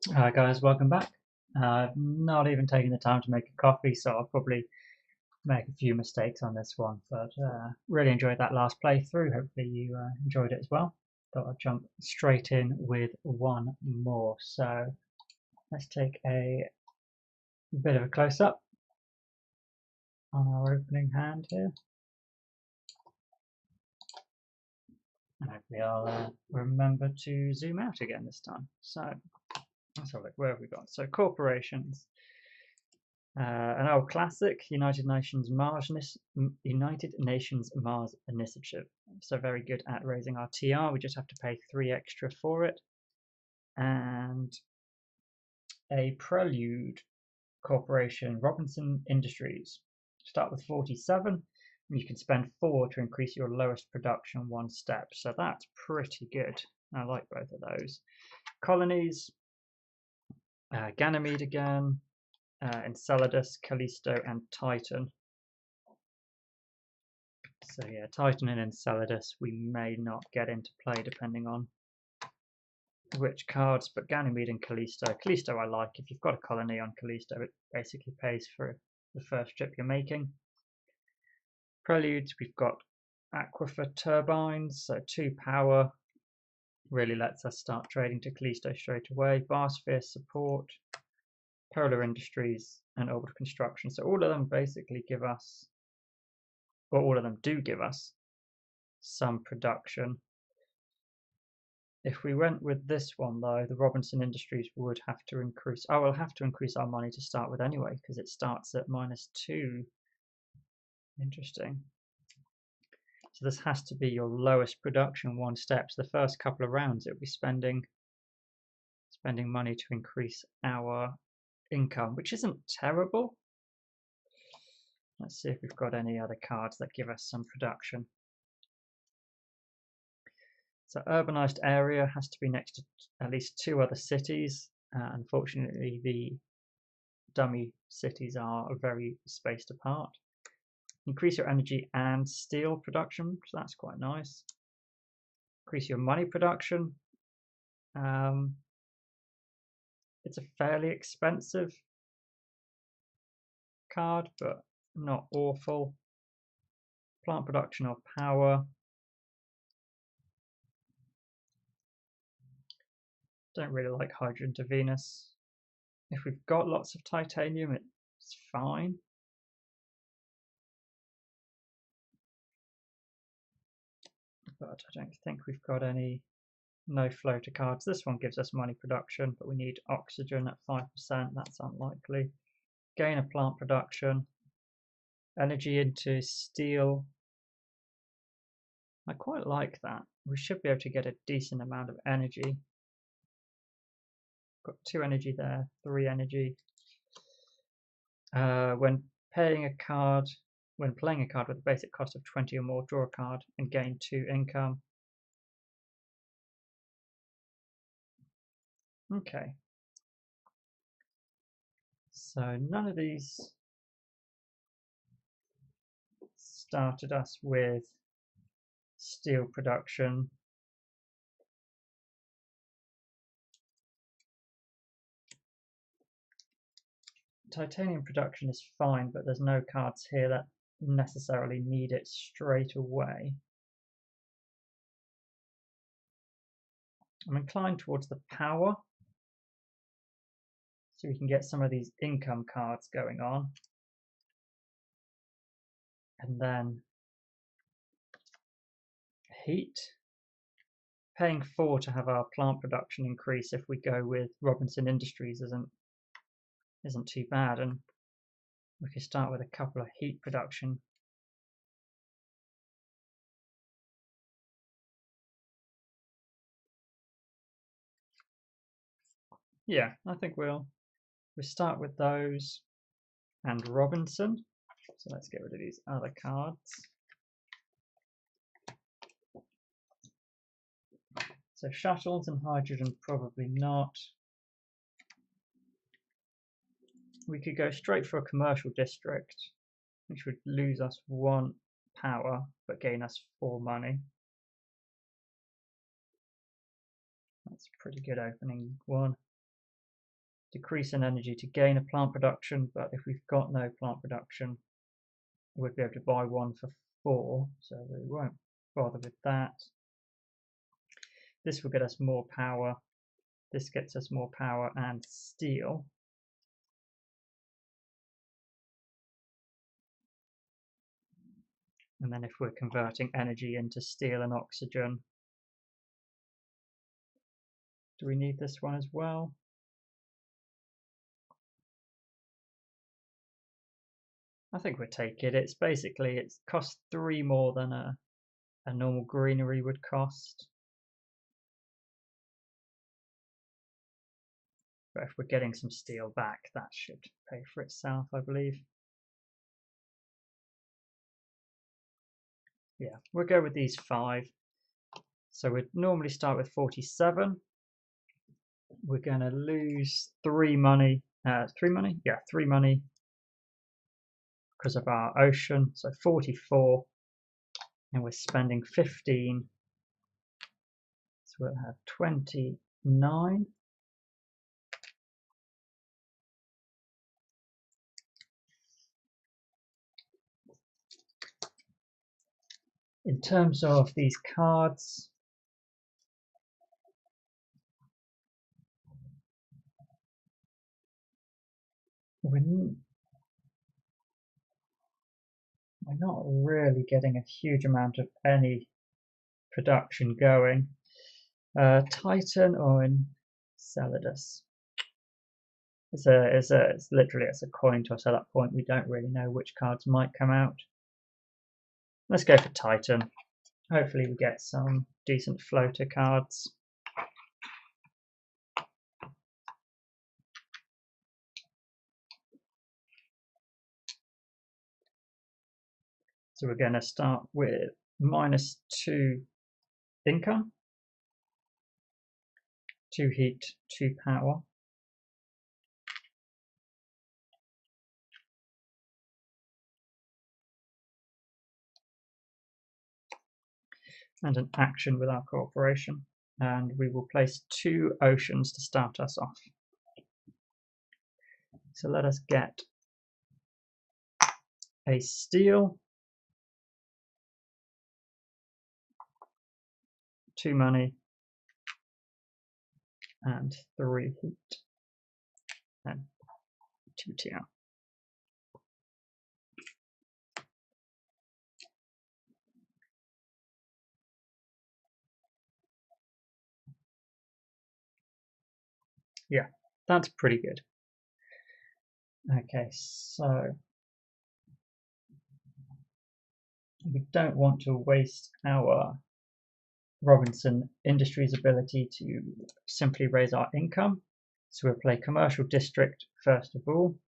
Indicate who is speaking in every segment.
Speaker 1: Hi guys, welcome back. I've not even taken the time to make a coffee, so I'll probably make a few mistakes on this one, but really enjoyed that last playthrough. Hopefully you enjoyed it as well. Thought I'd jump straight in with one more. So let's take a bit of a close-up on our opening hand here. And hopefully I'll remember to zoom out again this time. So let's have a look. Where have we got? So corporations. An old classic, United Nations Mars Initiative. So very good at raising our TR. We just have to pay 3 extra for it. And a Prelude corporation, Robinson Industries. Start with 47, and you can spend 4 to increase your lowest production 1 step. So that's pretty good. I like both of those. Colonies, Ganymede again, Enceladus, Callisto, and Titan. So yeah, Titan and Enceladus we may not get into play depending on which cards, but Ganymede and Callisto. Callisto I like. If you've got a colony on Callisto, it basically pays for the first trip you're making. Preludes, we've got Aquifer Turbines, so 2 power, really lets us start trading to Callisto straight away. Barsphere support, Polar Industries, and Orbital Construction. So all of them basically give us, or all of them do give us, some production. If we went with this one though, the Robinson Industries would have to increase. Oh, we'll have to increase our money to start with anyway, because it starts at -2. Interesting. So this has to be your lowest production 1 step. So the first couple of rounds it'll be spending money to increase our income, which isn't terrible. Let's see if we've got any other cards that give us some production. So urbanized area has to be next to at least 2 other cities. Unfortunately, the dummy cities are very spaced apart. Increase your energy and steel production, so that's quite nice. Increase your money production. It's a fairly expensive card, but not awful. Plant production or power. Don't really like Hydrogen to Venus. If we've got lots of titanium, it's fine. But I don't think we've got any no floater cards. This one gives us money production, but we need oxygen at 5%. That's unlikely. Gain a plant production. Energy into steel. I quite like that. We should be able to get a decent amount of energy. Got 2 energy there, 3 energy. When playing a card with a basic cost of 20 or more, draw a card and gain 2 income. Okay. So none of these started us with steel production. Titanium production is fine, but there's no cards here that necessarily need it straight away. I'm inclined towards the power, so we can get some of these income cards going on. And then heat. Paying 4 to have our plant production increase if we go with Robinson Industries isn't too bad, and we can start with a couple of heat production. Yeah, I think we'll start with those and Robinson. So let's get rid of these other cards. So shuttles and hydrogen, probably not. We could go straight for a commercial district, which would lose us 1 power, but gain us 4 money. That's a pretty good opening one. decrease in energy to gain a plant production, but if we've got no plant production, we'd be able to buy one for 4, so we won't bother with that. This will get us more power. This gets us more power and steel. And then if we're converting energy into steel and oxygen, do we need this one as well? I think we'll take it. It's basically, it costs 3 more than a normal greenery would cost. But if we're getting some steel back, that should pay for itself, I believe. Yeah, we'll go with these 5. So we'd normally start with 47. We're going to lose 3 money. 3 money? Yeah, 3 money because of our ocean. So 44. And we're spending 15. So we'll have 29. In terms of these cards, we're not really getting a huge amount of any production going. Titan or Enceladus. It's literally a coin toss at that point. We don't really know which cards might come out. Let's go for Titan. Hopefully we get some decent floater cards. So we're going to start with -2 income, 2 heat, 2 power. And an action with our corporation. And we will place 2 oceans to start us off. So let us get a steel, 2 money, and 3 heat, and 2 TR. Yeah, that's pretty good. Okay, so we don't want to waste our Robinson Industries ability to simply raise our income. So we'll play Commercial District first of all.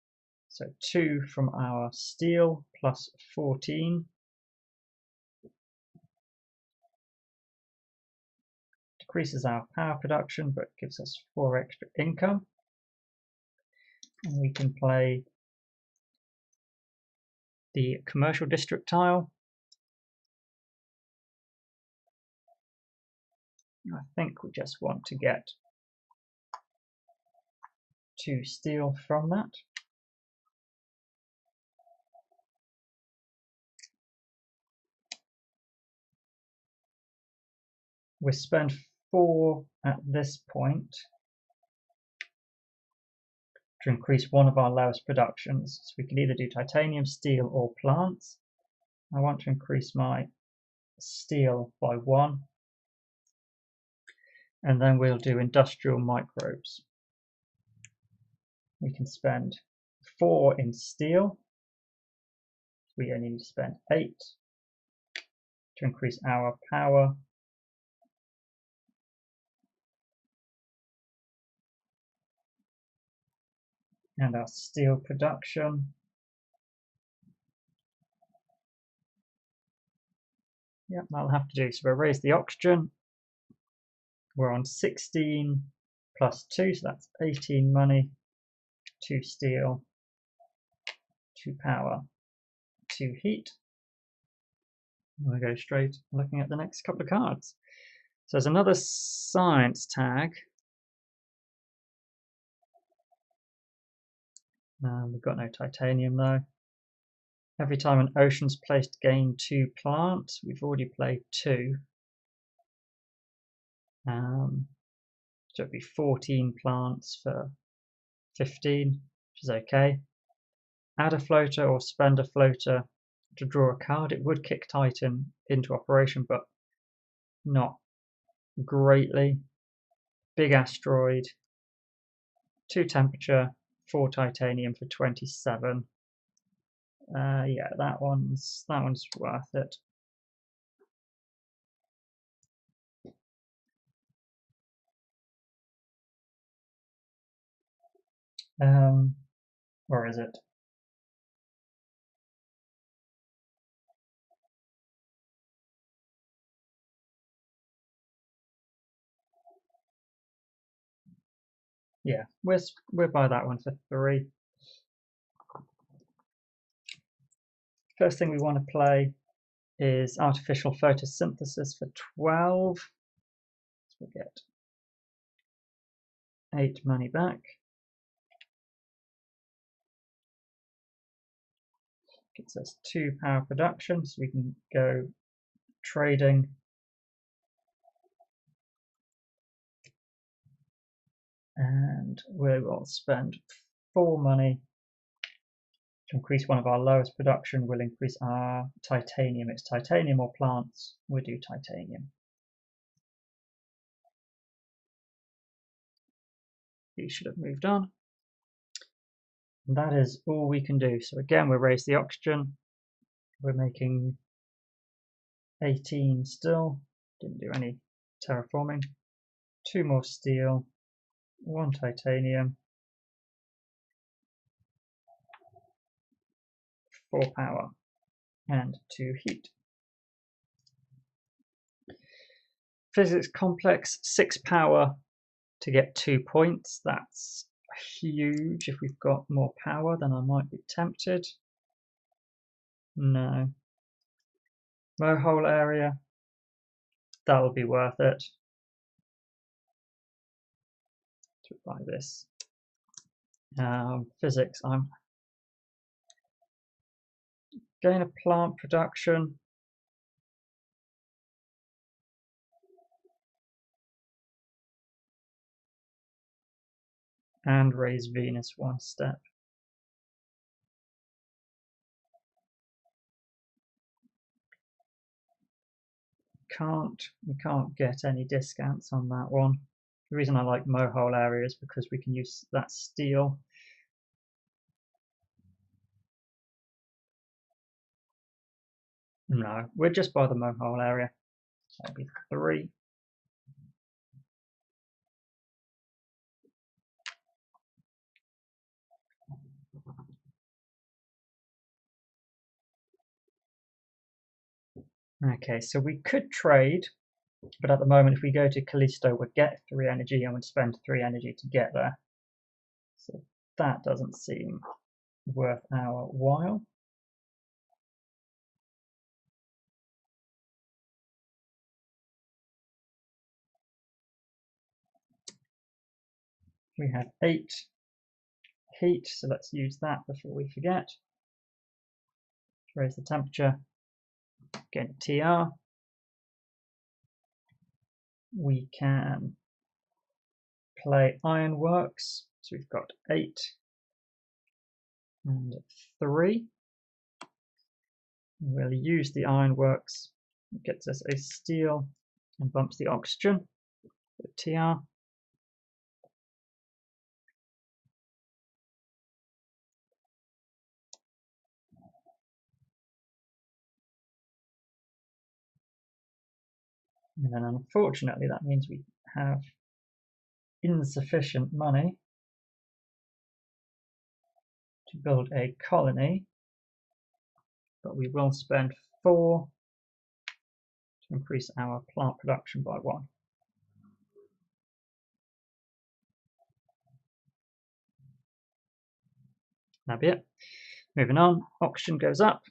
Speaker 1: So 2 from our steel plus 14. Decreases our power production but gives us 4 extra income. And we can play the Commercial District tile. I think we just want to get 2 steel from that. We spend 4 at this point to increase one of our lowest productions. So we can either do titanium, steel, or plants. I want to increase my steel by 1. And then we'll do industrial microbes. We can spend 4 in steel. We only need to spend 8 to increase our power. And our steel production. Yep, that'll have to do. So we'll raise the oxygen. We're on 16 plus 2, so that's 18 money, 2 steel, 2 power, 2 heat. We'll go straight looking at the next couple of cards. So there's another science tag. We've got no titanium though. Every time an ocean's placed, gain 2 plants. We've already played 2. So it'd be 14 plants for 15, which is okay. Add a floater or spend a floater to draw a card. It would kick Titan into operation, but not greatly. Big asteroid, 2 temperature, 4 titanium for 27. Yeah, that one's worth it. Where is it? Yeah, we'll buy that one for 3. First thing we want to play is artificial photosynthesis for 12. So we'll get 8 money back. Gets us 2 power production, so we can go trading. And we will spend 4 money to increase one of our lowest production. We'll increase our titanium. It's titanium or plants. We'll do titanium. We should have moved on. And that is all we can do. So again, we'll raise the oxygen. We're making 18 still. Didn't do any terraforming. 2 more steel. 1 titanium. 4 power. And 2 heat. Physics complex, 6 power to get 2 points. That's huge. If we've got more power, then I might be tempted. No. Mohole area, that'll be worth it. To buy this. Physics, I'm gain a plant production. And raise Venus 1 step. We can't get any discounts on that one. The reason I like Mohole area is because we can use that steel. No, we're just by the Mohole area. That'll be 3. Okay, so we could trade, but at the moment, if we go to Callisto, we'd get 3 energy and would spend 3 energy to get there. So that doesn't seem worth our while. We have 8 heat, so let's use that before we forget. Raise the temperature, get TR. We can play ironworks, so we've got 8 and 3. We'll use the ironworks, it gets us a steel and bumps the oxygen, TR. And then unfortunately that means we have insufficient money to build a colony, but we will spend 4 to increase our plant production by 1. That'll be it. Moving on, oxygen goes up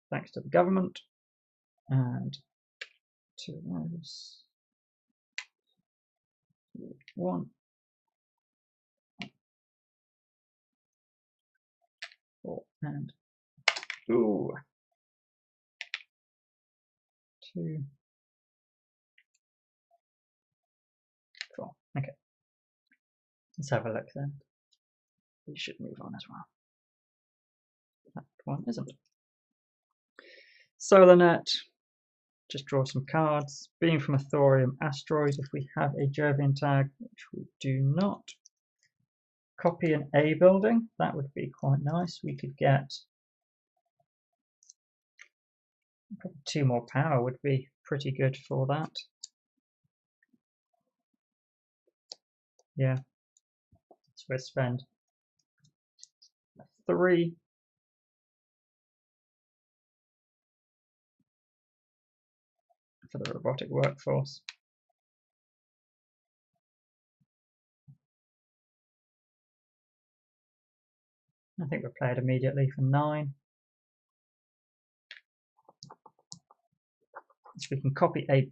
Speaker 1: thanks to the government, and 2 of those. 1. And ooh, 2, 4. Okay, let's have a look then. We should move on as well. That one isn't. SolarNet. Just draw some cards. Being from a thorium asteroid, if we have a Jovian tag, which we do not. Copy an A building, that would be quite nice. We could get 2 more power would be pretty good for that. Yeah, so we'll spend 3. For the robotic workforce. I think we'll play it immediately for 9. So we can copy a,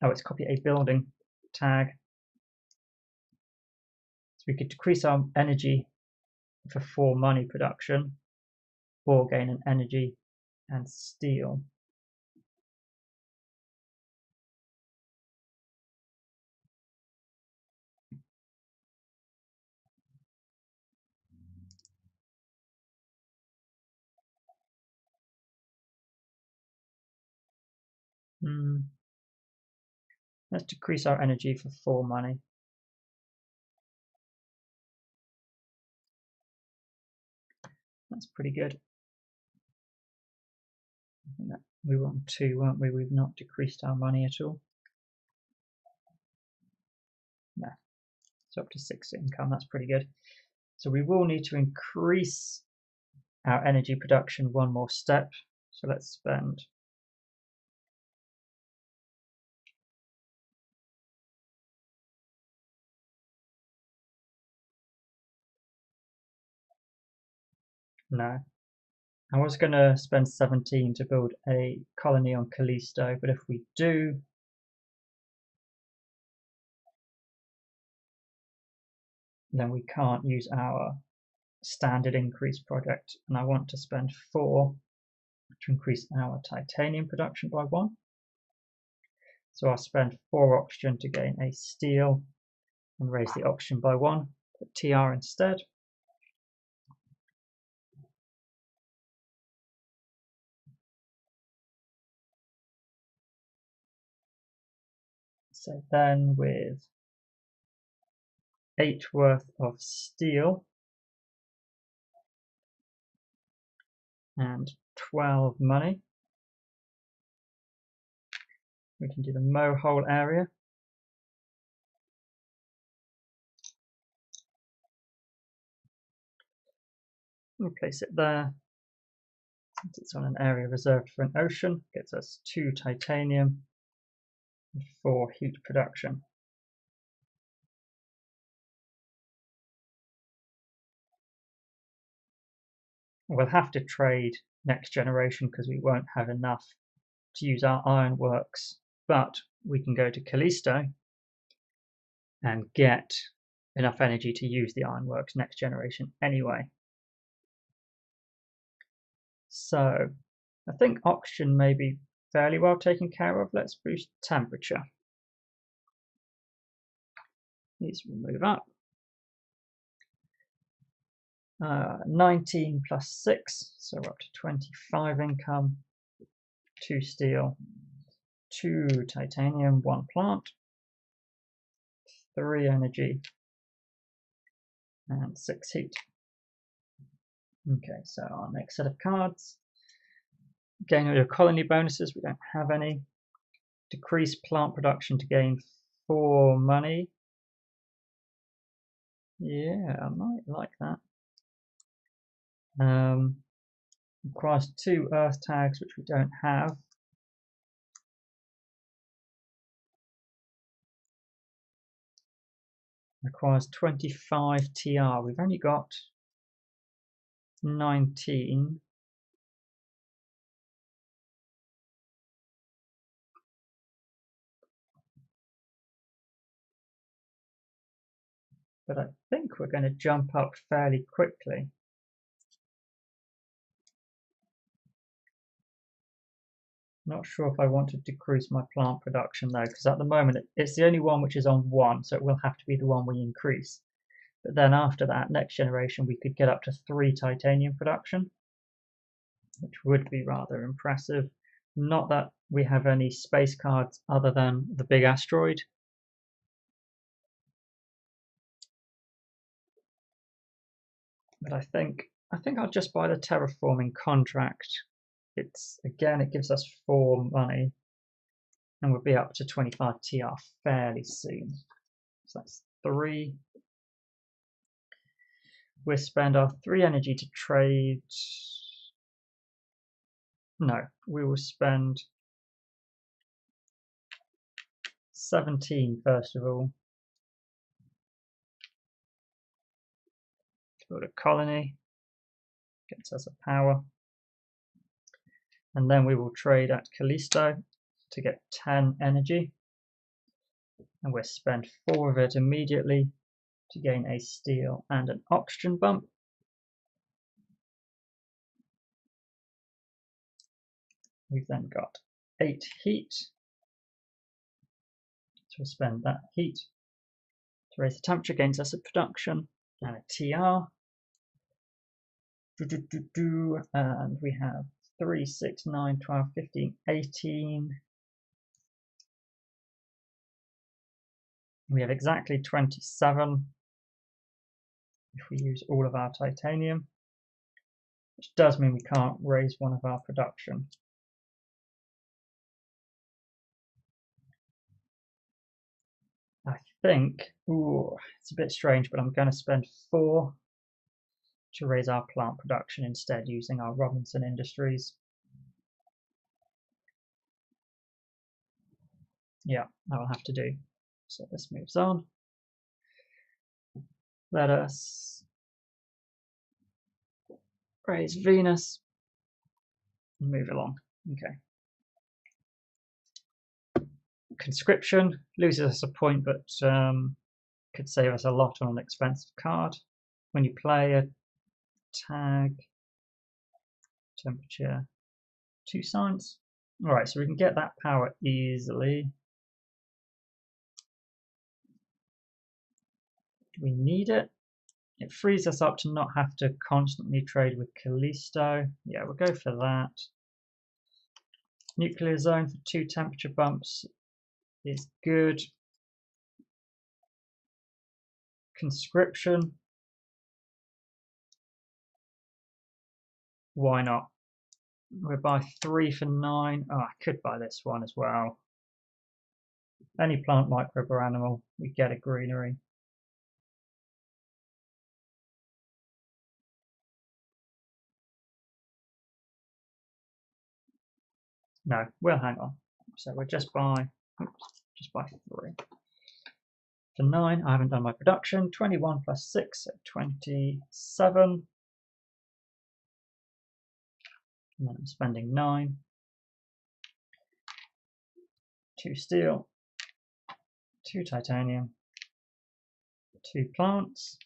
Speaker 1: it's copy a building tag. So we could decrease our energy for 4 money production, or gain an energy and steel. Let's decrease our energy for 4 money. That's pretty good. I think that we were on 2, weren't we? We've not decreased our money at all. No, so up to 6 income. That's pretty good. So we will need to increase our energy production 1 more step. So let's spend no. I was going to spend 17 to build a colony on Callisto, but if we do, then we can't use our standard increase project, and I want to spend 4 to increase our titanium production by 1. So I'll spend 4 oxygen to gain a steel and raise the oxygen by 1, put TR instead. So then with 8 worth of steel and 12 money, we can do the mow hole area. We'll place it there. Since it's on an area reserved for an ocean, gets us 2 titanium and 4 heat production. We'll have to trade next generation because we won't have enough to use our ironworks, but we can go to Callisto and get enough energy to use the ironworks next generation anyway. So I think oxygen may be fairly well taken care of. Let's boost temperature. These will move up. 19 plus 6, so we're up to 25 income, 2 steel, 2 titanium, 1 plant, 3 energy, and 6 heat. Okay, so our next set of cards. Gain your colony bonuses, we don't have any. Decrease plant production to gain 4 money. Yeah, I might like that. Requires 2 earth tags, which we don't have. Requires 25 TR. We've only got 19. But I think we're going to jump up fairly quickly. Not sure if I want to decrease my plant production though, because at the moment it's the only one which is on 1, so it will have to be the one we increase. But then after that, next generation, we could get up to 3 titanium production, which would be rather impressive. Not that we have any space cards other than the big asteroid. But I think I'll just buy the terraforming contract. It's again, it gives us 4 money, and we'll be up to 25 TR fairly soon. So that's 3. We'll spend our 3 energy to trade. No, we will spend 17 first of all. Build a colony, gets us a power. And then we will trade at Callisto to get 10 energy. And we'll spend 4 of it immediately to gain a steel and an oxygen bump. We've then got 8 heat. So we'll spend that heat to raise the temperature, gains us a production and a TR. And we have 3, 6, 9, 12, 15, 18. We have exactly 27 if we use all of our titanium, which does mean we can't raise one of our production. I think, it's a bit strange, but I'm going to spend 4 to raise our plant production instead using our Robinson Industries. Yeah, that will have to do. So this moves on. Let us raise Venus and move along. Okay. Conscription loses us a point, but could save us a lot on an expensive card. When you play a tag, temperature, 2 signs. All right, so we can get that power easily. Do we need it? It frees us up to not have to constantly trade with Callisto. Yeah, we'll go for that. Nuclear zone for 2 temperature bumps is good. Conscription. Why not? We'll buy 3 for 9. Oh, I could buy this one as well. Any plant, microbe, or animal, we get a greenery. No, we'll hang on. So we'll just buy 3. For 9, I haven't done my production. 21 plus 6, so 27. And then I'm spending 9. 2 steel, 2 titanium, 2 plants.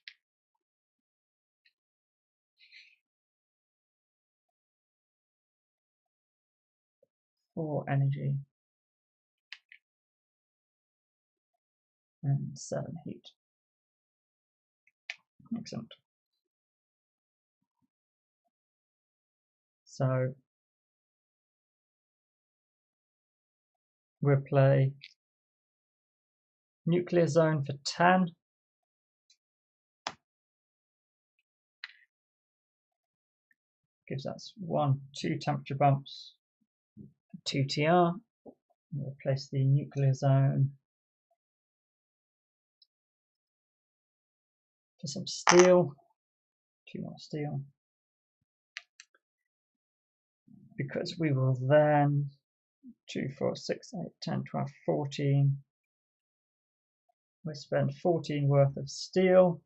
Speaker 1: Four energy and 7 heat. Excellent. So we'll play nuclear zone for 10. Gives us 1, 2 temperature bumps, 2 TR. We'll place the nuclear zone for some steel, 2 more steel, because we will then 2, 4, 6, 8, 10, 12, 14. We'll spend 14 worth of steel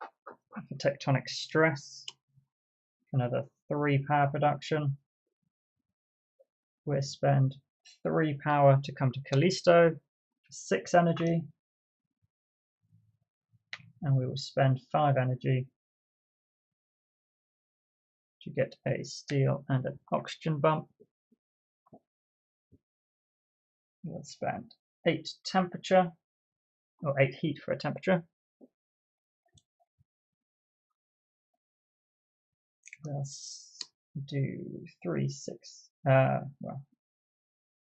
Speaker 1: for tectonic stress, another 3 power production. We'll spend 3 power to come to Callisto for 6 energy, and we will spend 5 energy to get a steel and an oxygen bump. We'll spend 8 temperature, or 8 heat for a temperature. We'll do 3, 6, well,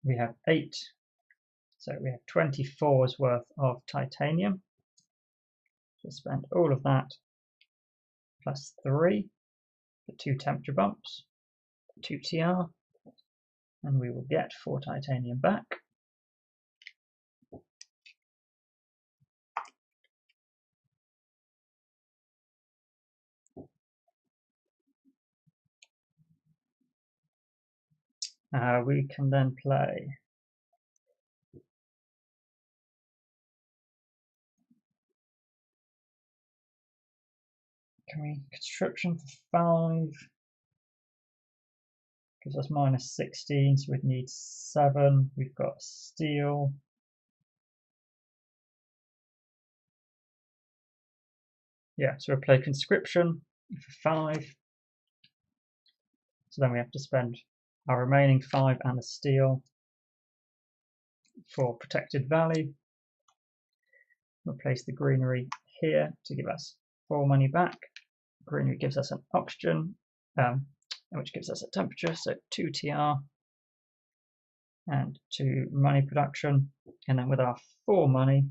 Speaker 1: we have 8, so we have 24's worth of titanium. So spend all of that, plus 3 for 2 temperature bumps, 2 TR, and we will get 4 titanium back. We can then play construction for 5, gives us minus 16, so we'd need 7. We've got steel. Yeah, so we'll play conscription for 5. So then we have to spend our remaining 5 and the steel for protected valley. We'll place the greenery here to give us 4 money back. Greenery gives us an oxygen, which gives us a temperature, so 2 TR and 2 money production. And then with our 4 money,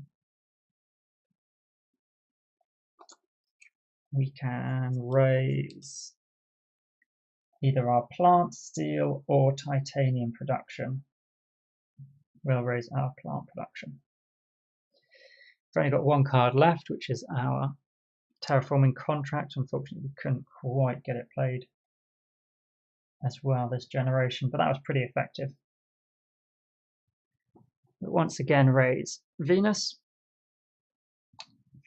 Speaker 1: we can raise either our plant steel or titanium production. We'll raise our plant production. We've only got 1 card left, which is our terraforming contract. Unfortunately, we couldn't quite get it played as well this generation, but that was pretty effective. But once again, raise Venus.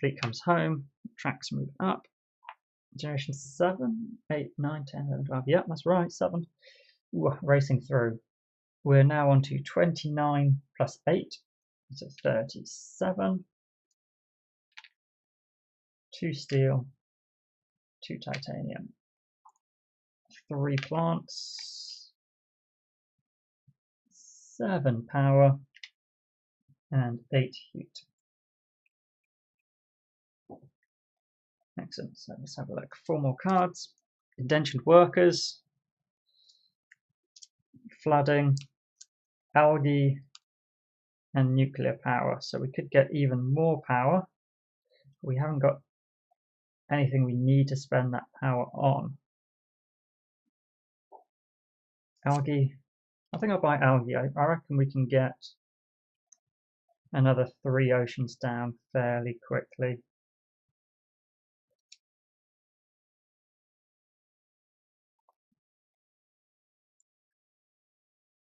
Speaker 1: Fleet comes home, tracks move up. Generation 7, 8, 9, 10, 11, 12. Yep, that's right, 7. Ooh, racing through. We're now on to 29 plus 8, so 37. 2 steel, 2 titanium, 3 plants, 7 power, and 8 heat. Excellent, so let's have a look. 4 more cards. Indentured workers, flooding, algae, and nuclear power. So we could get even more power. We haven't got anything we need to spend that power on. Algae, I think I'll buy algae. I reckon we can get another 3 oceans down fairly quickly.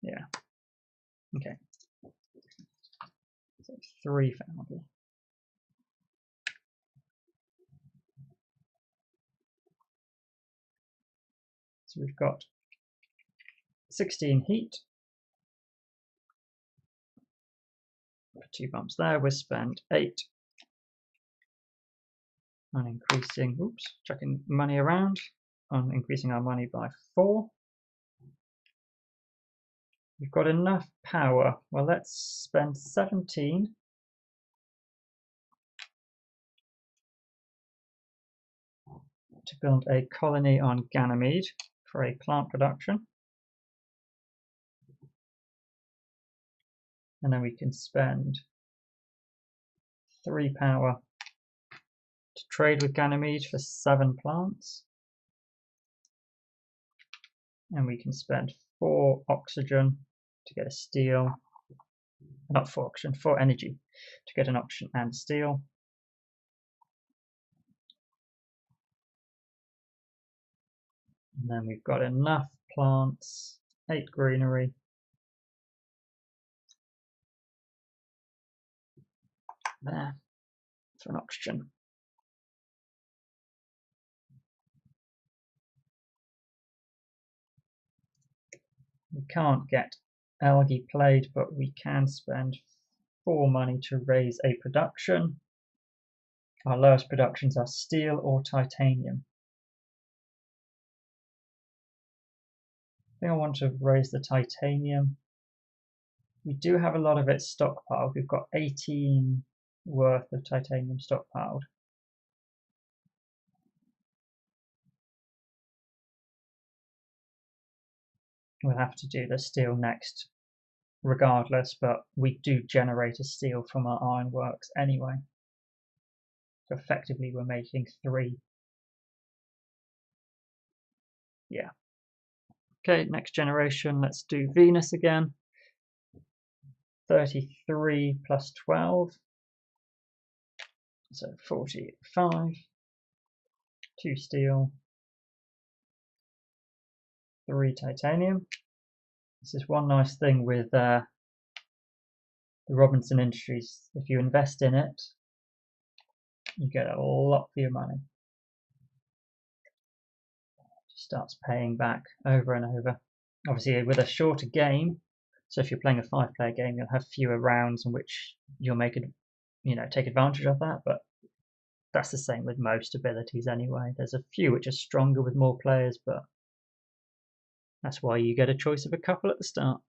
Speaker 1: Yeah, okay. So 3 for algae. So we've got 16 heat. For 2 bumps there, we'll spend 8 on increasing, chucking money around, on increasing our money by 4. We've got enough power. Well, let's spend 17 to build a colony on Ganymede for a plant production. And then we can spend 3 power to trade with Ganymede for 7 plants. And we can spend 4 oxygen to get a steel, not 4 oxygen, 4 energy to get an oxygen and steel. And then we've got enough plants, 8 greenery. There for an oxygen. We can't get algae played, but we can spend 4 money to raise a production. Our lowest productions are steel or titanium. I think I want to raise the titanium. We do have a lot of it stockpiled. We've got 18 worth of titanium stockpiled. We'll have to do the steel next regardless, but we do generate a steel from our ironworks anyway. So effectively we're making 3. Yeah. Okay, next generation, let's do Venus again. 33 plus 12. So 45. 2 steel. 3 titanium. This is one nice thing with the Robinson Industries. If you invest in it, you get a lot for your money. It starts paying back over and over. Obviously, with a shorter game, so if you're playing a 5-player game, you'll have fewer rounds in which you'll take advantage of that. But that's the same with most abilities anyway. There's a few which are stronger with more players, but that's why you get a choice of a couple at the start.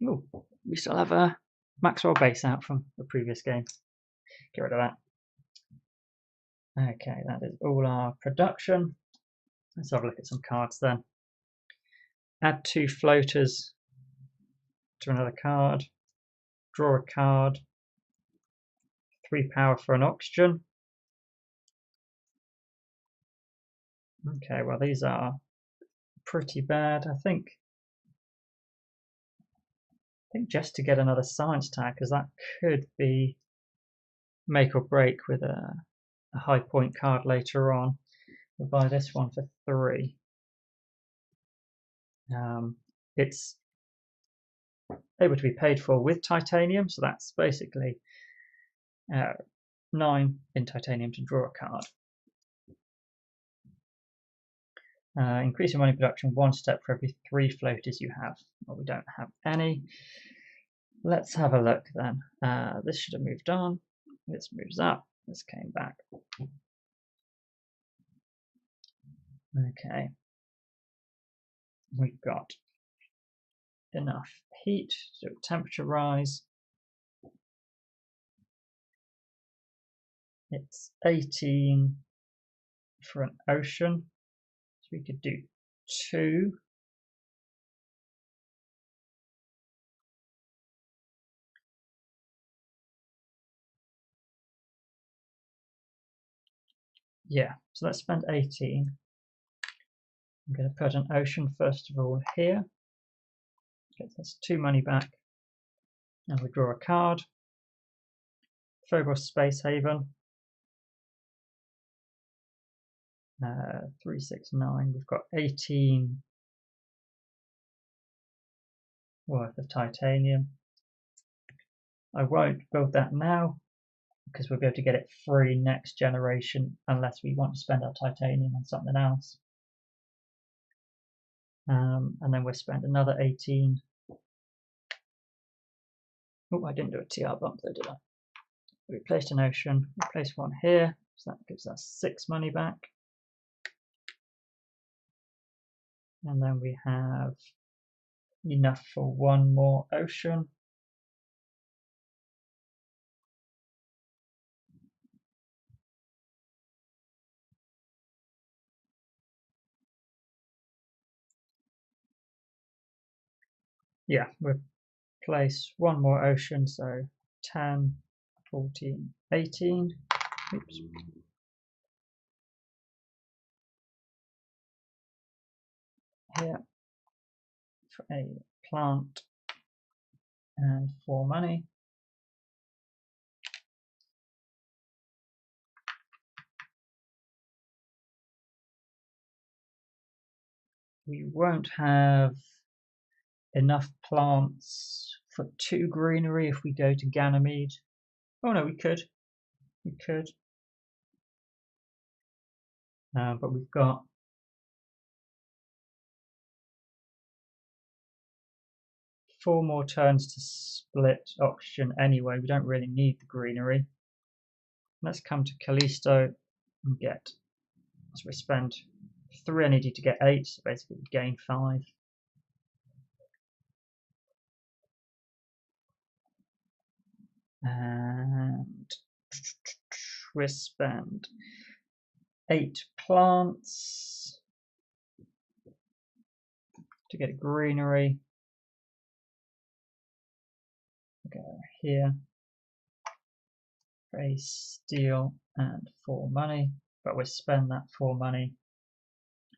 Speaker 1: Ooh, we still have a Maxwell base out from the previous game. Get rid of that. Okay, that is all our production. Let's have a look at some cards then. Add 2 floaters to another card. Draw a card. 3 power for an oxygen. Okay, well these are pretty bad. I think just to get another science tag, because that could be make or break with a high point card later on. We'll buy this one for 3. It's able to be paid for with titanium, so that's basically 9 in titanium to draw a card. Increasing money production 1 step for every 3 floaters you have. Well, we don't have any. Let's have a look then. This should have moved on. This moves up. This came back. Okay. We've got enough heat to do a temperature rise. It's 18 for an ocean. So we could do 2. Yeah, so let's spend 18. I'm going to put an ocean first of all here. Get us 2 money back. And we draw a card. Phobos Space Haven. 369. We've got 18 worth of titanium. I won't build that now because we'll be able to get it free next generation unless we want to spend our titanium on something else. And then we'll spend another 18. Oh, I didn't do a TR bump though, did I? We placed an ocean, we placed one here, so that gives us 6 money back. And then we have enough for 1 more ocean. Yeah, we'll place 1 more ocean, so 10, 14, 18. Oops. Here for a plant and 4 money. We won't have enough plants for 2 greenery if we go to Ganymede. Oh no, we could. We could. But we've got 4 more turns to split oxygen anyway. We don't really need the greenery. Let's come to Callisto and get, so we spend 3 energy to get 8, so basically we gain 5. And we'll spend 8 plants to get a greenery. Go here, raise steel and 4 money, but we'll spend that 4 money.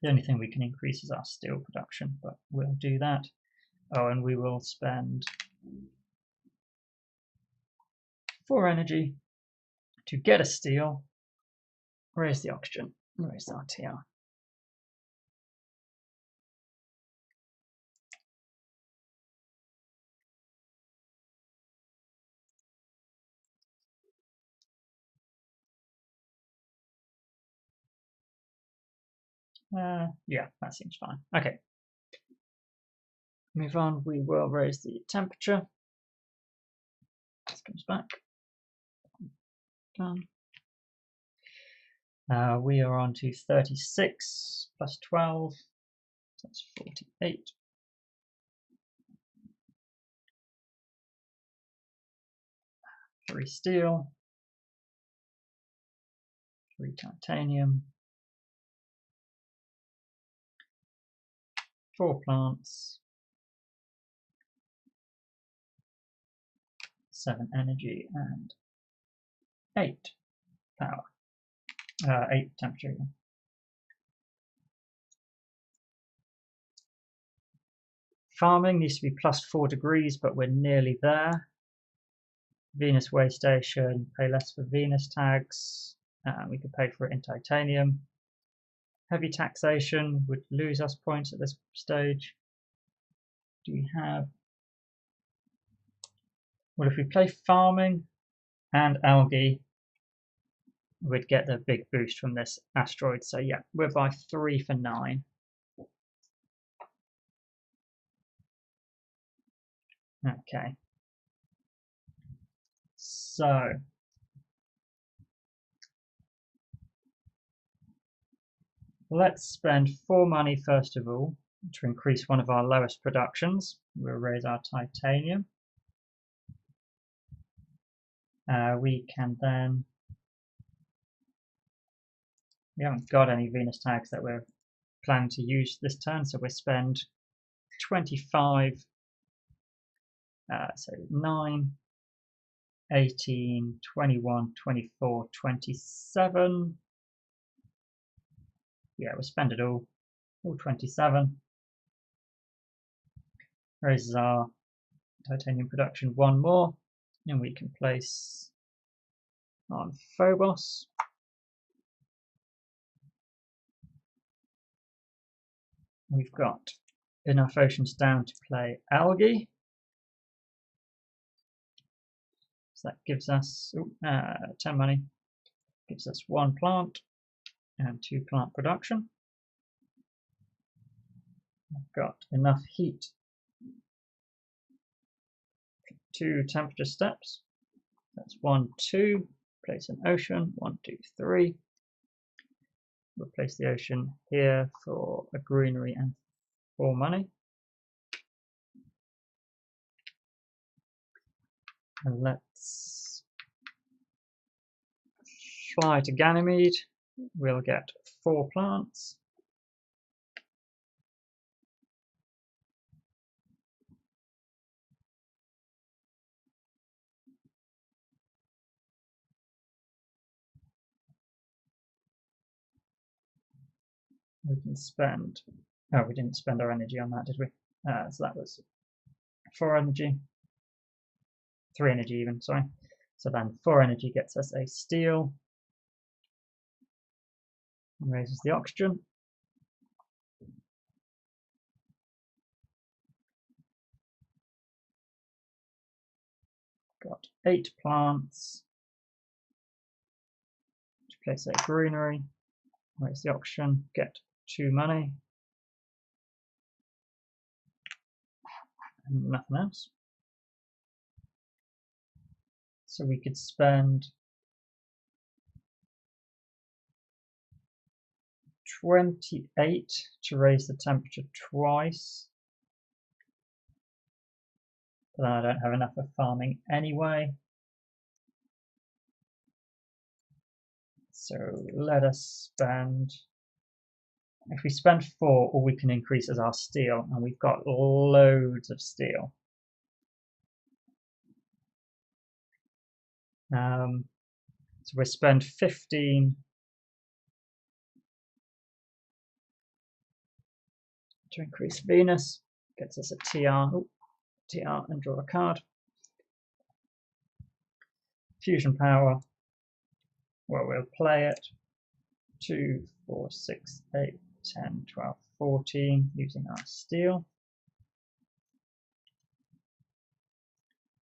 Speaker 1: The only thing we can increase is our steel production, but we'll do that. Oh, and we will spend 4 energy to get a steel, raise the oxygen, raise our TR. Yeah, that seems fine. Okay. Move on, we will raise the temperature. This comes back. Done. We are on to 36 plus 12, so that's 48. Three steel, 3 titanium, 4 plants, 7 energy, and 8 power. 8 temperature. Farming needs to be plus 4 degrees, but we're nearly there. Venus way station, pay less for Venus tags. We could pay for it in titanium. Heavy taxation would lose us points at this stage. Do we have? Well, if we play farming and algae, we'd get the big boost from this asteroid. So yeah, we're by 3 for 9. Okay. So let's spend 4 money first of all to increase one of our lowest productions. We'll raise our titanium. We can then, we haven't got any Venus tags that we're planning to use this turn, so we'll spend 25, so 9, 18, 21, 24, 27. Yeah, we'll spend it all 27. Raises our titanium production 1 more, and we can place on Phobos. We've got enough oceans down to play algae. So that gives us 10 money, gives us 1 plant and 2 plant production. I've got enough heat, 2 temperature steps. That's 1, 2. Place an ocean, 1, 2, 3. Replace the ocean here for a greenery and 4 money. And let's fly to Ganymede. We'll get 4 plants. We can spend, oh, we didn't spend our energy on that, did we? So that was 4 energy, 3 energy even, sorry. So then 4 energy gets us a steel and raises the oxygen. Got 8 plants to place a greenery, raise the oxygen, get 2 money, and nothing else. So we could spend 28 to raise the temperature twice. But I don't have enough for farming anyway. So let us spend, if we spend 4, all we can increase is our steel, and we've got loads of steel. So we'll spend 15 to increase Venus, gets us a TR, TR and draw a card. Fusion power, well, we'll play it. 2, 4, 6, 8, 10, 12, 14 using our steel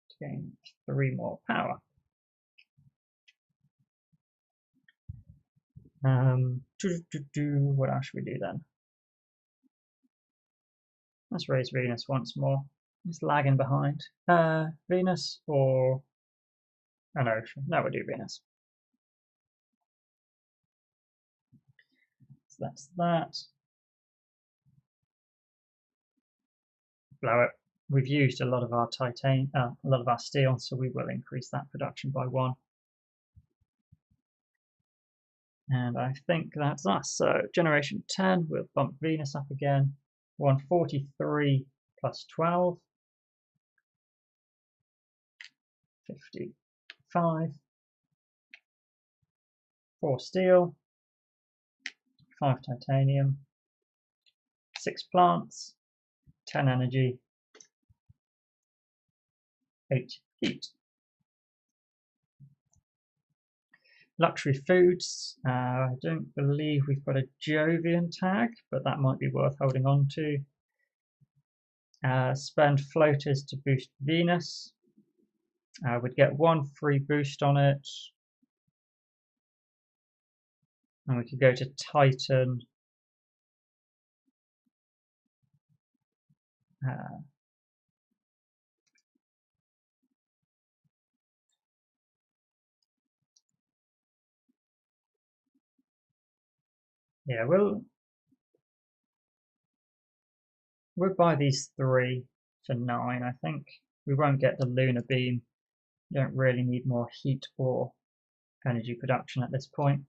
Speaker 1: to gain 3 more power. What else should we do then? Let's raise Venus once more. It's lagging behind. Venus or an ocean? No, we'll do Venus. So that's that. Blow it. We've used a lot of our a lot of our steel, so we will increase that production by 1. And I think that's us. So generation 10, we'll bump Venus up again. 143 plus 12. 55. 4 steel. 5 titanium. 6 plants. 10 energy. 8 heat. Luxury foods, I don't believe we've got a Jovian tag, but that might be worth holding on to. Spend floaters to boost Venus. We'd get 1 free boost on it. And we could go to Titan. Yeah, we'll buy these 3 for 9, I think. We won't get the lunar beam. You don't really need more heat or energy production at this point.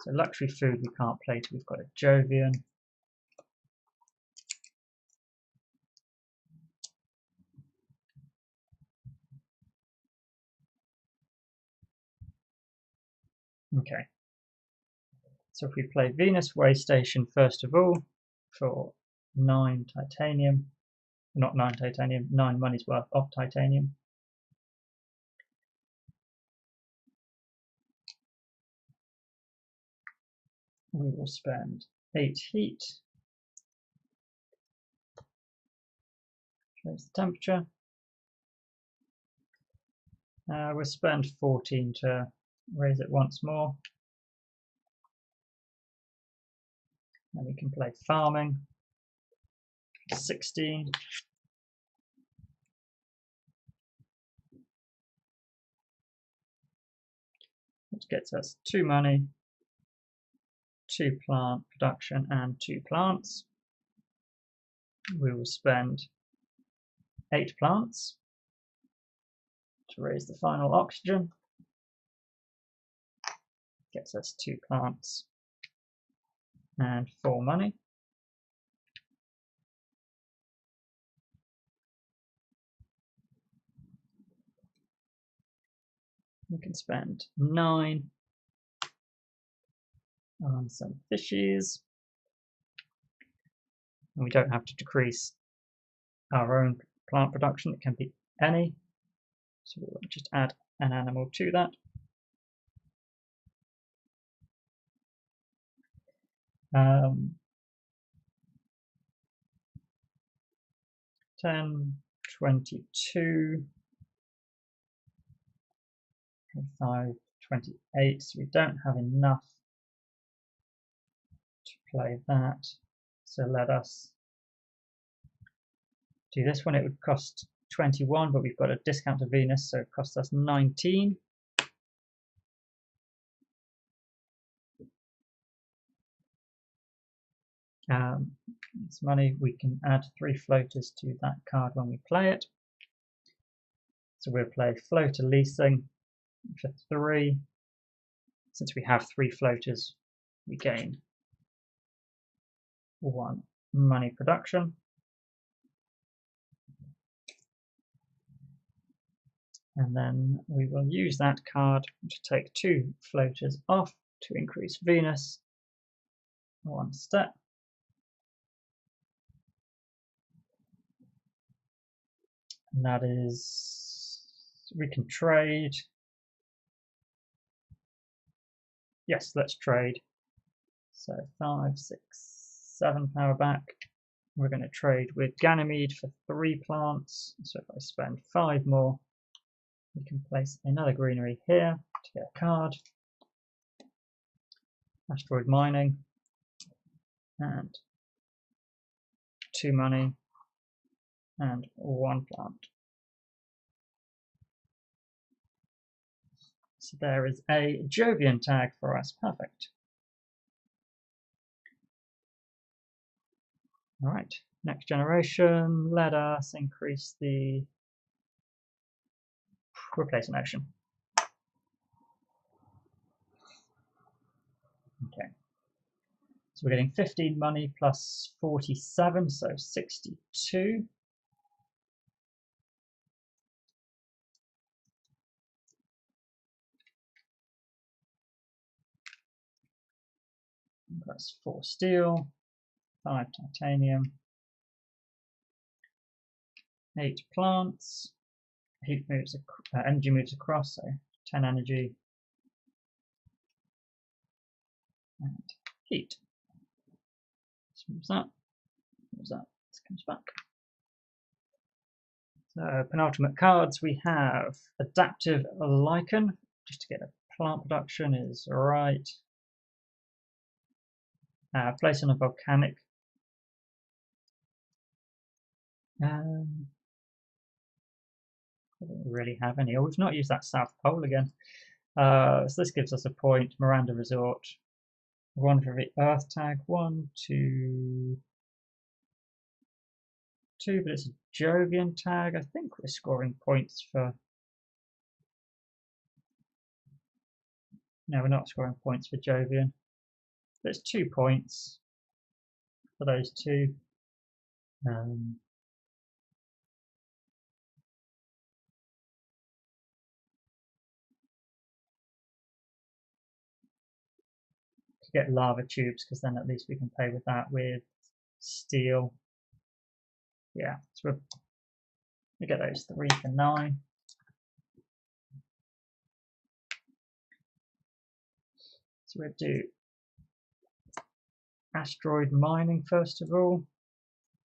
Speaker 1: So luxury food we can't play till we've got a Jovian. Okay. So if we play Venus Way Station first of all for 9 titanium, not 9 titanium, 9 money's worth of titanium. We will spend 8 heat. Raise the temperature. We'll spend 14 to raise it once more. Then we can play farming. 16. Which gets us 2 money, 2 plant production and 2 plants. We will spend 8 plants to raise the final oxygen. Gets us 2 plants and 4 money. We can spend 9 on some fishies. And we don't have to decrease our own plant production, it can be any. So we'll just add an animal to that. Um, 10, 22, 25, 28, so we don't have enough to play that. So let us do this one. It would cost 21, but we've got a discount to Venus, so it costs us 19. This money, we can add 3 floaters to that card when we play it. So we'll play floater leasing for 3. Since we have 3 floaters, we gain 1 money production. And then we will use that card to take 2 floaters off to increase Venus 1 step. And that is, we can trade. Yes, let's trade. So 5, 6, 7 power back. We're going to trade with Ganymede for 3 plants. So if I spend 5 more, we can place another greenery here to get a card. Asteroid mining. And 2 money. And 1 plant. So there is a Jovian tag for us. Perfect. All right. Next generation. Let us increase the replace an ocean. Okay. So we're getting 15 money plus 47, so 62. That's 4 steel, 5 titanium, 8 plants. Heat moves, energy moves across, so 10 energy and heat. This moves that, this comes back. So penultimate cards, we have Adaptive Lichen, just to get a plant production is right. Place on a volcanic. I don't really have any. Oh, we've not used that South Pole again. So this gives us a point. Miranda Resort. 1 for the Earth tag. 1, 2, 2, but it's a Jovian tag. I think we're scoring points for. No, we're not scoring points for Jovian. There's 2 points for those 2. To get lava tubes, because then at least we can play with that with steel. Yeah, so we get those 3 for 9. So we'll do asteroid mining first of all.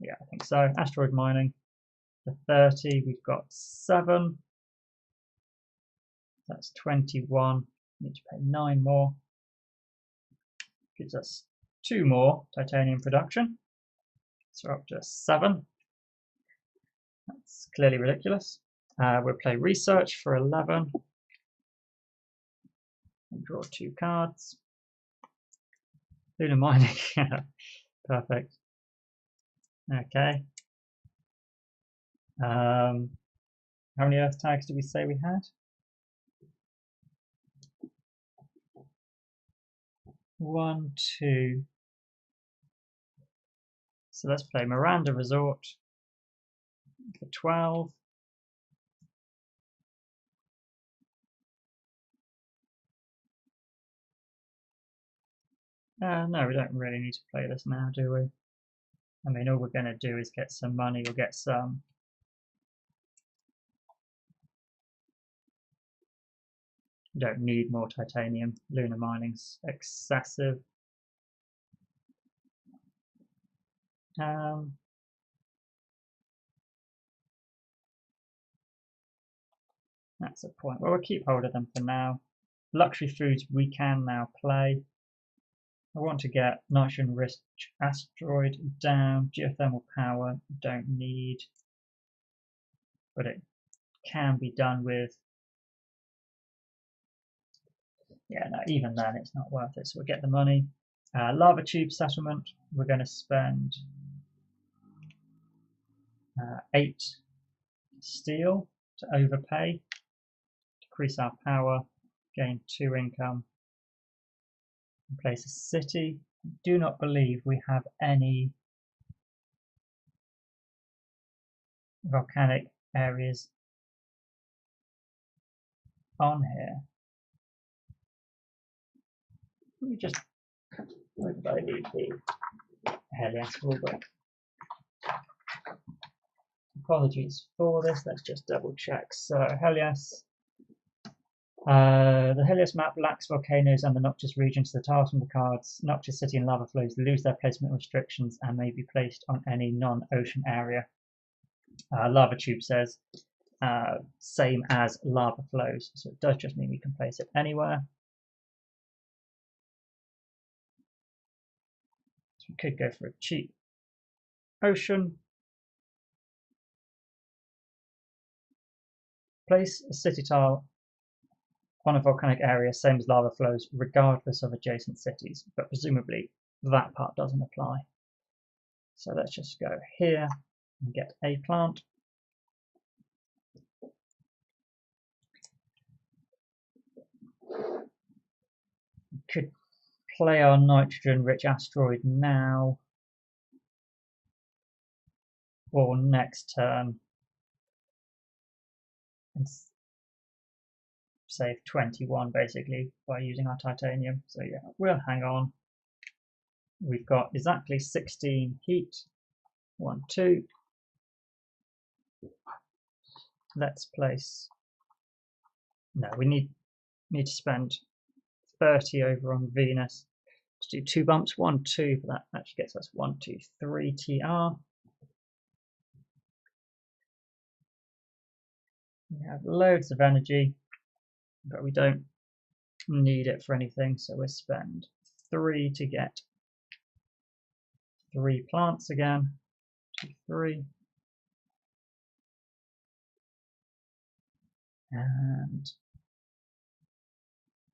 Speaker 1: Yeah, I think so. Asteroid mining for 30. We've got 7. That's 21. Need to pay 9 more. Gives us 2 more titanium production. So we're up to 7. That's clearly ridiculous. We'll play research for 11. And draw 2 cards. Lunar mining. Perfect. Okay. How many Earth tags did we say we had? 1, 2. So let's play Miranda Resort for 12. No, we don't really need to play this now, do we? I mean, all we're going to do is get some money. We'll get some. We don't need more titanium. Lunar mining's excessive. That's a point. Well, we'll keep hold of them for now. Luxury foods we can now play. I want to get nitrogen rich asteroid down. Geothermal power don't need, but it can be done with. Yeah, no, even then it's not worth it. So we'll get the money. Lava tube settlement. We're going to spend 8 steel to overpay, decrease our power, gain 2 income, and place a city. I do not believe we have any volcanic areas on here. Let me just, where did I leave the Helias rulebook? Apologies for this, let's just double check. So Helias, the Helios map lacks volcanoes and the Noctis region, so the tiles from the cards, Noctis City and lava flows lose their placement restrictions and may be placed on any non-ocean area. Lava Tube says, same as lava flows, so it does just mean we can place it anywhere. So we could go for a cheap ocean. Place a city tile on a volcanic area, same as lava flows, regardless of adjacent cities, but presumably that part doesn't apply. So let's just go here and get a plant. We could play our nitrogen-rich asteroid now or next turn and save 21 basically by using our titanium. So yeah, we'll hang on. We've got exactly 16 heat. 1, 2. Let's place. No, we need to spend 30 over on Venus to do 2 bumps. 1, 2, but that actually gets us 1, 2, 3 TR. We have loads of energy, but we don't need it for anything, so we'll spend 3 to get 3 plants again. 2, 3. And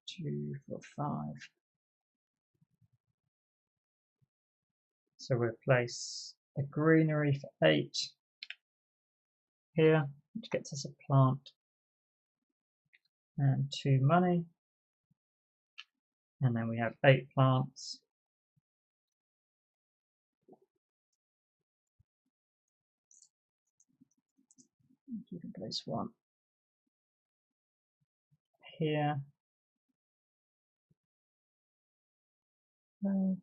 Speaker 1: 2, 4, 5. So we'll place a greenery for 8 here, which gets us a plant and 2 money. And then we have 8 plants. You can place 1 here. No.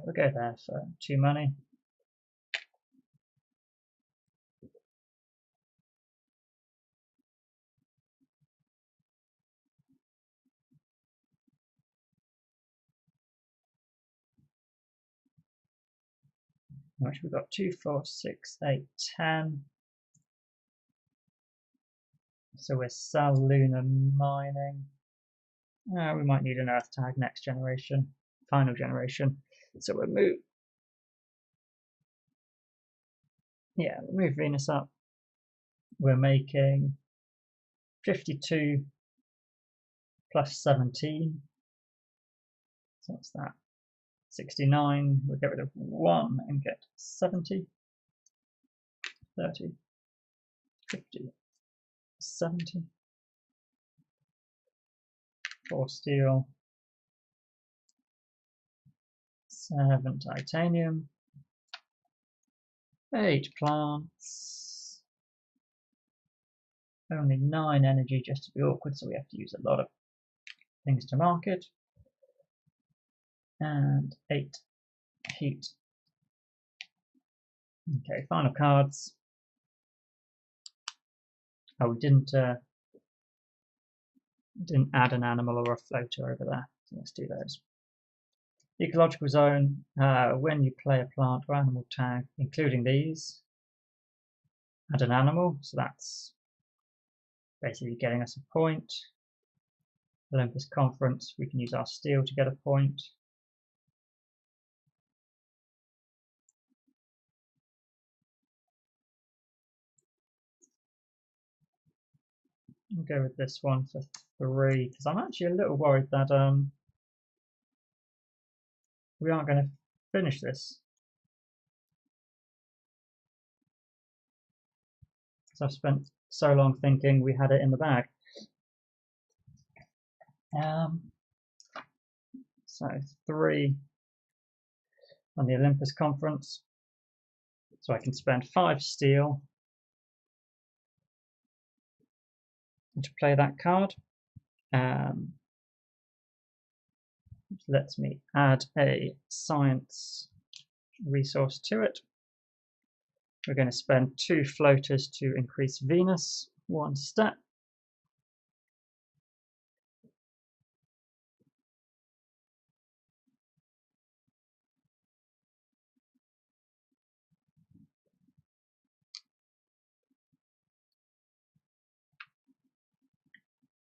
Speaker 1: We'll go there for 2 money. Which we've got 2, 4, 6, 8, 10. So we're Sal Lunar mining. We might need an Earth tag next generation, final generation. So we'll move. Yeah, we'll move Venus up. We're making 52 plus 17. So what's that? 69. We'll get rid of 1 and get 70. 30. 50. 70. 4 steel. 7 titanium. 8 plants. Only 9 energy just to be awkward, so we have to use a lot of things to market. And 8 heat. Okay, final cards. Oh, we didn't add an animal or a floater over there, so let's do those. Ecological zone, when you play a plant or animal tag, including these, add an animal, so that's basically getting us a point. Olympus Conference, we can use our steel to get a point. I'll go with this one for 3, because I'm actually a little worried that we aren't going to finish this. So I've spent so long thinking we had it in the bag. So 3 on the Olympus conference. So I can spend 5 steel to play that card. Which lets me add a science resource to it. We're going to spend 2 floaters to increase Venus 1 step.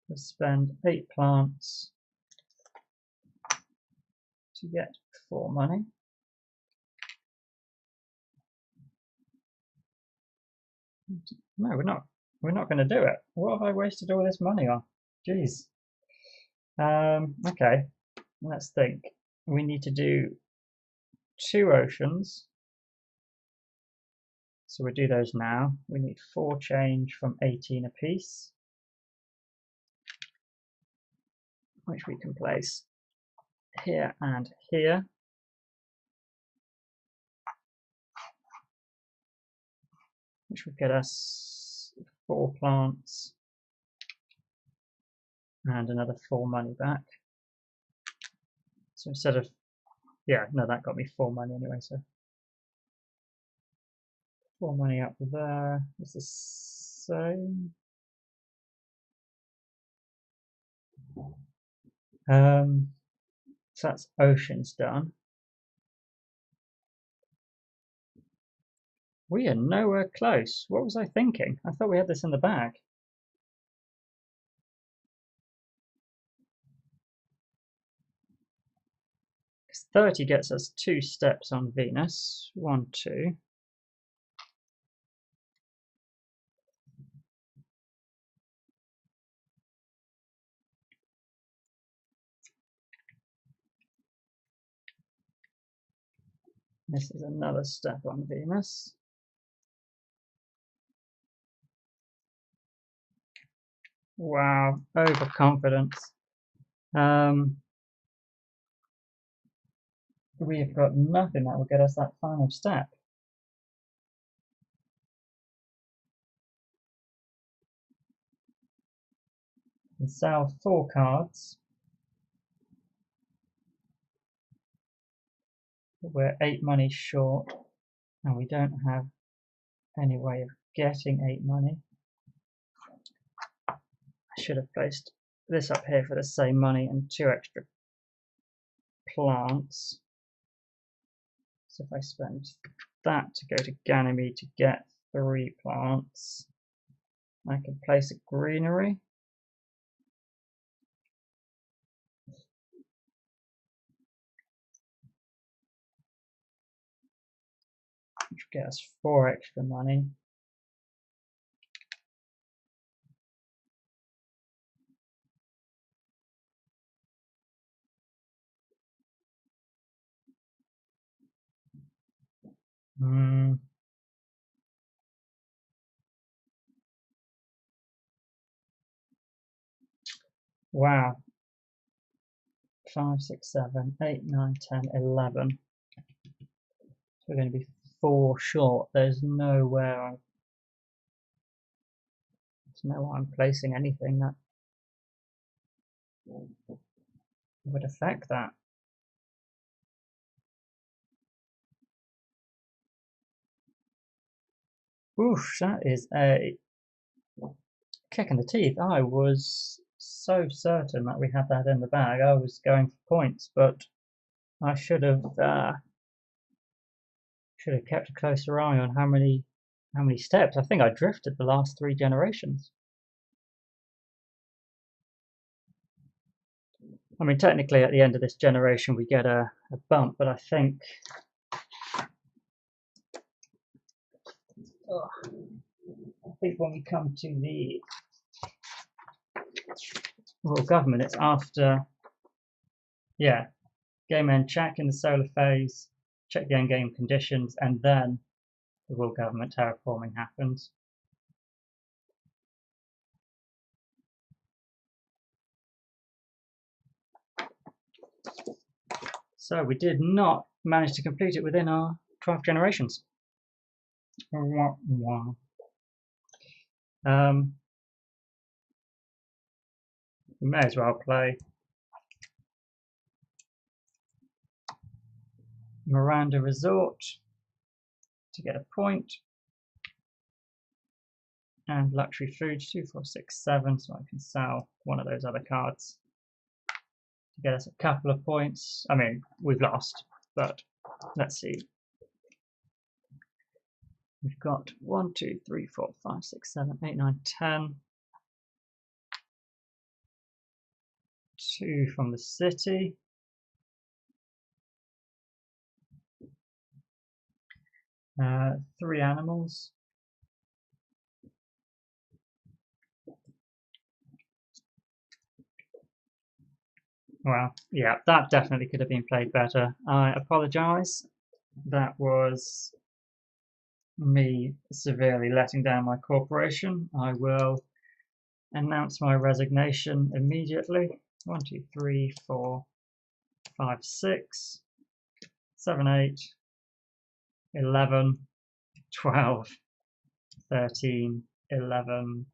Speaker 1: We'll spend 8 plants to get 4 money. No, we're not. We're not going to do it. What have I wasted all this money on? Jeez. Okay, let's think. We need to do 2 oceans. So we'll do those now. We need 4 change from 18 apiece, which we can place here and here. Which would get us 4 plants and another 4 money back. So instead of, yeah, no, that got me 4 money anyway, so 4 money up there is the same. So that's oceans done. We are nowhere close. What was I thinking? I thought we had this in the bag. Because 30 gets us 2 steps on Venus. 1, 2. This is another step on Venus. Wow, overconfidence. We have got nothing that will get us that final step. We sell 4 cards. We're 8 money short, and we don't have any way of getting 8 money. I should have placed this up here for the same money and 2 extra plants. So if I spend that to go to Ganymede to get 3 plants, I can place a greenery. Which will get us 4 extra money. Wow. 5, 6, 7, 8, 9, 10, 11. So we're going to be 4 short. There's nowhere I'm placing anything that would affect that. Oof, that is a kick in the teeth. I was so certain that we had that in the bag. I was going for points, but I should have kept a closer eye on how many steps. I think I drifted the last 3 generations. I mean, technically at the end of this generation we get a bump, but I think when we come to the royal government, it's after, yeah, Game end check in the solar phase, check the end game conditions, and then the world government terraforming happens. So we did not manage to complete it within our 12 generations. We may as well play Miranda Resort to get a point, and Luxury Foods 2, 4, 6, 7, so I can sell one of those other cards to get us a couple of points. I mean, we've lost, but let's see. We've got 1, 2, 3, 4, 5, 6, 7, 8, 9, 10. 2 from the city. Three animals. Well, yeah, that definitely could have been played better. I apologise. That was me severely letting down my corporation. I will announce my resignation immediately. 1, 2, 3, 4, 5, 6, 7, 8, 11, 12, 13, 11,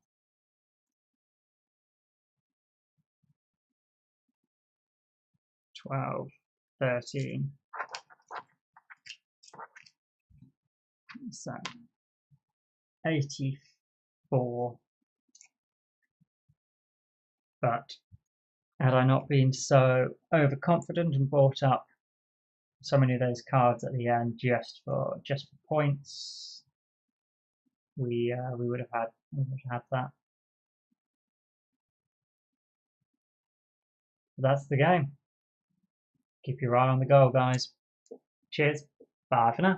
Speaker 1: 12, 13. So 84. But had I not been so overconfident and bought up so many of those cards at the end just for points, we would have had that. But that's the game. Keep your eye on the goal, guys. Cheers. Bye for now.